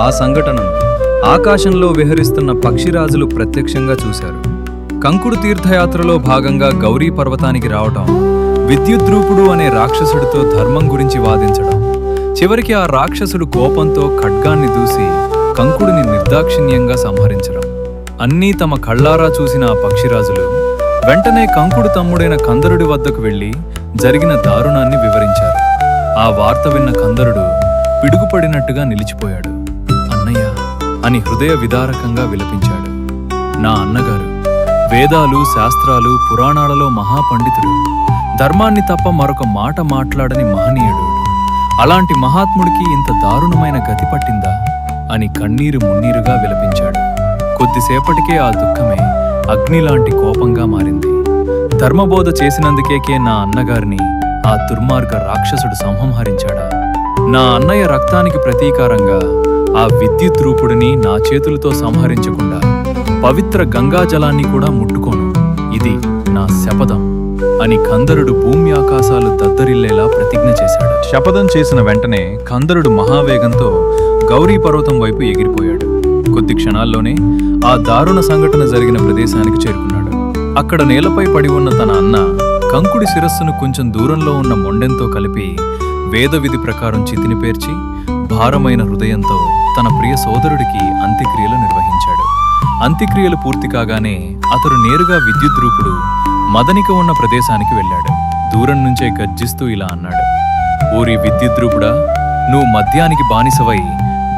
ఆ సంఘటనను ఆకాశంలో విహరిస్తున్న పక్షిరాజులు ప్రత్యక్షంగా చూశారు. కంకుడు తీర్థయాత్రలో భాగంగా గౌరీ పర్వతానికి రావటం, విద్యుద్రూపుడు అనే రాక్షసుడితో ధర్మం గురించి వాదించడం, చివరికి ఆ రాక్షసుడు కోపంతో ఖడ్గాన్ని దూసి కంకుడిని నిర్దాక్షిణ్యంగా సంహరించడం అన్నీ తమ కళ్ళారా చూసిన ఆ పక్షిరాజులు వెంటనే కంకుడు తమ్ముడైన కందరుడి వద్దకు వెళ్లి జరిగిన దారుణాన్ని వివరించారు. ఆ వార్త విన్న కందరుడు పిడుగుపడినట్టుగా నిలిచిపోయాడు. అన్నయ్య అని హృదయ విదారకంగా విలపించాడు. నా అన్నగారు వేదాలు, శాస్త్రాలు, పురాణాలలో మహాపండితుడు, ధర్మాన్ని తప్ప మరొక మాట మాట్లాడని మహనీయుడు. అలాంటి మహాత్ముడికి ఇంత దారుణమైన గతి పట్టిందా అని కన్నీరు మున్నీరుగా విలపించాడు. కొద్దిసేపటికే ఆ దుఃఖమే అగ్నిలాంటి కోపంగా మారింది. ధర్మబోధ చేసినందుకేకే నా అన్నగారిని ఆ దుర్మార్గ రాక్షసుడు సంహరించాడా? నా అన్నయ్య రక్తానికి ప్రతీకారంగా ఆ విద్యుత్ రూపుడిని నా చేతులతో సంహరించకుండా పవిత్ర గంగాజలాన్ని కూడా ముట్టుకోను, ఇది నా శపథం అని కందరుడు భూమి ఆకాశాలు దద్దరిల్లేలా ప్రతిజ్ఞ చేశాడు. శపథం చేసిన వెంటనే కందరుడు మహావేగంతో గౌరీ పర్వతం వైపు ఎగిరిపోయాడు. కొద్ది క్షణాల్లోనే ఆ దారుణ సంఘటన జరిగిన ప్రదేశానికి చేరుకున్నాడు. అక్కడ నేలపై పడి ఉన్న తన అన్న కంకుడి శిరస్సును కొంచెం దూరంలో ఉన్న మొండెంతో కలిపి వేదవిధి ప్రకారం చితిని పేర్చి భారమైన హృదయంతో తన ప్రియ సోదరుడికి అంత్యక్రియలు నిర్వహించాడు. అంత్యక్రియలు పూర్తి కాగానే అతడు నేరుగా విద్యుద్రూపుడు మదనిక ఉన్న ప్రదేశానికి వెళ్ళాడు. దూరం నుంచే గర్జిస్తూ ఇలా అన్నాడు: ఓరి విద్యుద్రూపుడా, నువ్వు మద్యానికి బానిసవై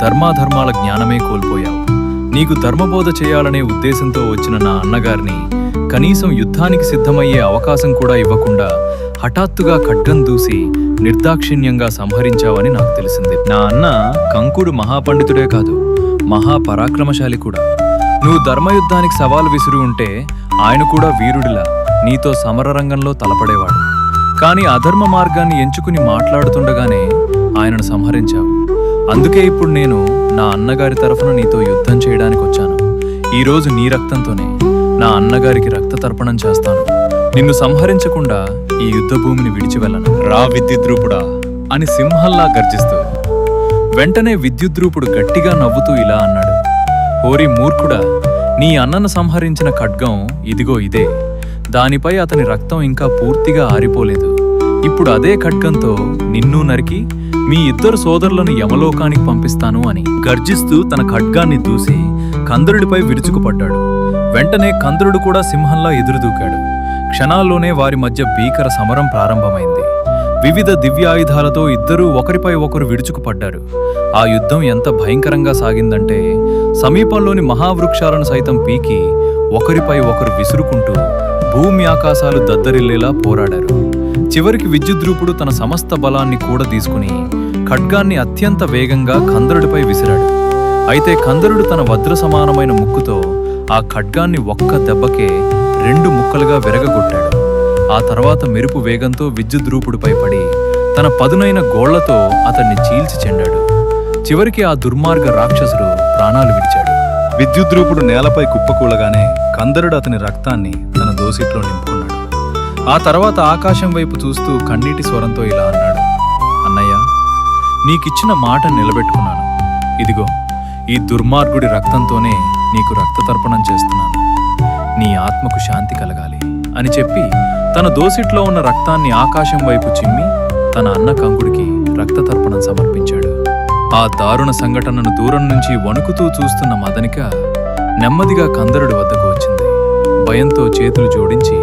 ధర్మాధర్మాల జ్ఞానమే కోల్పోయావు. నీకు ధర్మబోధ చేయాలనే ఉద్దేశంతో వచ్చిన నా అన్నగారిని కనీసం యుద్ధానికి సిద్ధమయ్యే అవకాశం కూడా ఇవ్వకుండా హఠాత్తుగా ఖడ్గం దూసి నిర్దాక్షిణ్యంగా సంహరించావని నాకు తెలిసింది. నా అన్న కంకుడు మహాపండితుడే కాదు, మహాపరాక్రమశాలి కూడా. నువ్వు ధర్మయుద్ధానికి సవాలు విసిరి ఉంటే ఆయన కూడా వీరుడిలా నీతో సమరరంగంలో తలపడేవాడు. కాని అధర్మ మార్గాన్ని ఎంచుకుని మాట్లాడుతుండగానే ఆయనను సంహరించావు. అందుకే ఇప్పుడు నేను నా అన్నగారి తరఫున నీతో యుద్ధం చేయడానికి వచ్చాను. ఈరోజు నీ రక్తంతోనే నా అన్నగారికి రక్త తర్పణం చేస్తాను. నిన్ను సంహరించకుండా ఈ యుద్ధ భూమిని విడిచి వెళ్ళను. రా విద్యుద్రూపుడా అని సింహంలా గర్జిస్తూ వెంటనే విద్యుద్రూపుడు గట్టిగా నవ్వుతూ ఇలా అన్నాడు: ఓరి మూర్ఖుడా, నీ అన్నను సంహరించిన ఖడ్గం ఇదిగో ఇదే. దానిపై అతని రక్తం ఇంకా పూర్తిగా ఆరిపోలేదు. ఇప్పుడు అదే ఖడ్గంతో నిన్ను నరికి మీ ఇద్దరు సోదరులను యమలోకానికి పంపిస్తాను అని గర్జిస్తూ తన ఖడ్గాన్ని దూసి కందరుడిపై విరుచుకుపడ్డాడు. వెంటనే కందరుడు కూడా సింహంలా ఎదురుదూకాడు. క్షణాల్లోనే వారి మధ్య భీకర సమరం ప్రారంభమైంది. వివిధ దివ్యాయుధాలతో ఇద్దరూ ఒకరిపై ఒకరు విడుచుకుపడ్డారు. ఆ యుద్ధం ఎంత భయంకరంగా సాగిందంటే సమీపంలోని మహావృక్షాలను సైతం పీకి ఒకరిపై ఒకరు విసురుకుంటూ భూమి ఆకాశాలు దద్దరిల్లేలా పోరాడారు. చివరికి విద్యుద్రూపుడు తన సమస్త బలాన్ని కూడా తీసుకుని ఖడ్గాన్ని అత్యంత వేగంగా కందరుడిపై విసిరాడు. అయితే కందరుడు తన వజ్ర సమానమైన ముక్కుతో ఆ ఖడ్గాన్ని ఒక్క దెబ్బకే 2 ముక్కలుగా విరగగొట్టాడు. ఆ తర్వాత మెరుపు వేగంతో విద్యుద్రూపుడిపై పడి తన పదునైన గోళ్లతో అతన్ని చీల్చి చెండాడు. చివరికి ఆ దుర్మార్గ రాక్షసుడు ప్రాణాలు విడిచాడు. విద్యుద్రూపుడు నేలపై కుప్పకూలగానే కందరుడు అతని రక్తాన్ని తన దోసిట్లో నింపుకున్నాడు. ఆ తర్వాత ఆకాశం వైపు చూస్తూ కన్నీటి స్వరంతో ఇలా అన్నాడు: అన్నయ్య, నీకిచ్చిన మాట నిలబెట్టుకున్నాను. ఇదిగో ఈ దుర్మార్గుడి రక్తంతోనే నీకు రక్తతర్పణం చేస్తున్నాను. నీ ఆత్మకు శాంతి కలగాలి అని చెప్పి తన దోసిట్లో ఉన్న రక్తాన్ని ఆకాశం వైపు చిమ్మి తన అన్న కంకుడికి రక్తతర్పణం సమర్పించాడు. ఆ దారుణ సంఘటనను దూరం నుంచి వణుకుతూ చూస్తున్న మదనిక నెమ్మదిగా కందరుడి వద్దకు వచ్చింది. భయంతో చేతులు జోడించి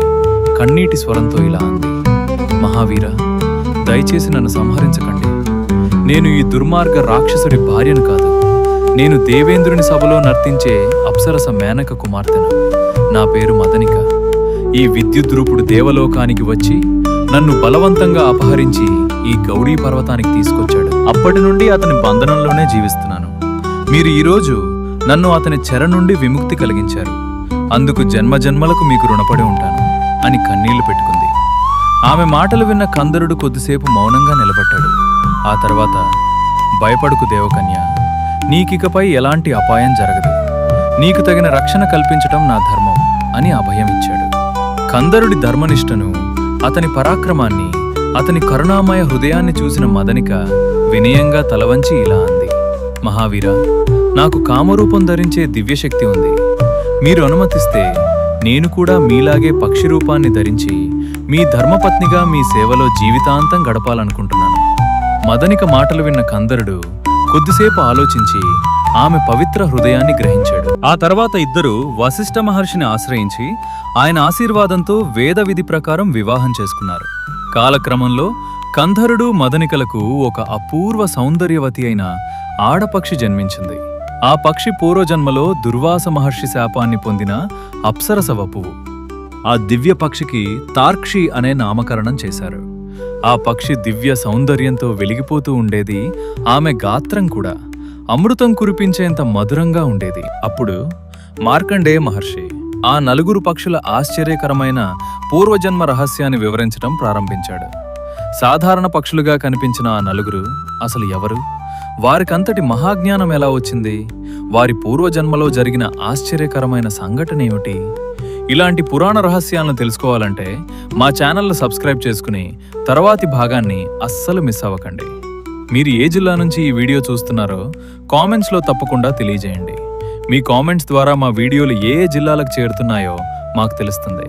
కన్నీటి స్వరంతో ఇలా అంది: మహావీర, దయచేసి నన్ను సంహరించకండి. నేను ఈ దుర్మార్గ రాక్షసుడి భార్యను కాదు. నేను దేవేంద్రుని సభలో నర్తించే అప్సరస మేనక కుమార్తెను. నా పేరు మదనిక. ఈ విద్యుద్రూపుడు దేవలోకానికి వచ్చి నన్ను బలవంతంగా అపహరించి ఈ గౌరీ పర్వతానికి తీసుకొచ్చాడు. అప్పటి నుండి అతని బంధనంలోనే జీవిస్తున్నాను. మీరు ఈరోజు నన్ను అతని చెర నుండి విముక్తి కలిగించారు. అందుకు జన్మజన్మలకు మీకు రుణపడి ఉంటాను అని కన్నీళ్లు పెట్టుకుంది. ఆమె మాటలు విన్న కందరుడు కొద్దిసేపు మౌనంగా నిలబడ్డాడు. ఆ తర్వాత, భయపడుకు దేవకన్య, నీకికపై ఎలాంటి అపాయం జరగదు. నీకు తగిన రక్షణ కల్పించటం నా ధర్మం అని అభయమిచ్చాడు. కందరుడి ధర్మనిష్టను, అతని పరాక్రమాన్ని, అతని కరుణామయ హృదయాన్ని చూసిన మదనిక వినయంగా తలవంచి ఇలా అంది: మహావీర, నాకు కామరూపం ధరించే దివ్యశక్తి ఉంది. మీరు అనుమతిస్తే నేను కూడా మీలాగే పక్షి రూపాన్ని ధరించి మీ ధర్మపత్నిగా మీ సేవలో జీవితాంతం గడపాలనుకుంటున్నాను. మదనిక మాటలు విన్న కందరుడు కొద్దిసేపు ఆలోచించి ఆమె పవిత్ర హృదయాన్ని గ్రహించాడు. ఆ తర్వాత ఇద్దరూ వశిష్ఠ మహర్షిని ఆశ్రయించి ఆయన ఆశీర్వాదంతో వేద విధి ప్రకారం వివాహం చేసుకున్నారు. కాలక్రమంలో కంధరుడు మదనికలకు ఒక అపూర్వ సౌందర్యవతి అయిన ఆడపక్షి జన్మించింది. ఆ పక్షి పూర్వజన్మలో దుర్వాస మహర్షి శాపాన్ని పొందిన అప్సరస వపువు. ఆ దివ్య పక్షికి తార్క్షి అనే నామకరణం చేశారు. ఆ పక్షి దివ్య సౌందర్యంతో వెలిగిపోతూ ఉండేది. ఆమె గాత్రం కూడా అమృతం కురిపించేంత మధురంగా ఉండేది. అప్పుడు మార్కండేయ మహర్షి ఆ నలుగురు పక్షుల ఆశ్చర్యకరమైన పూర్వజన్మ రహస్యాన్ని వివరించడం ప్రారంభించాడు. సాధారణ పక్షులుగా కనిపించిన ఆ నలుగురు అసలు ఎవరు? వారికంతటి మహాజ్ఞానం ఎలా వచ్చింది? వారి పూర్వజన్మలో జరిగిన ఆశ్చర్యకరమైన సంఘటన ఏమిటి? ఇలాంటి పురాణ రహస్యాలను తెలుసుకోవాలంటే మా ఛానల్ను సబ్స్క్రైబ్ చేసుకుని తర్వాతి భాగాన్ని అస్సలు మిస్ అవ్వకండి. మీరు ఏ జిల్లా నుంచి ఈ వీడియో చూస్తున్నారో కామెంట్స్లో తప్పకుండా తెలియజేయండి. మీ కామెంట్స్ ద్వారా మా వీడియోలు ఏ జిల్లాలకు చేరుతున్నాయో మాకు తెలుస్తుంది.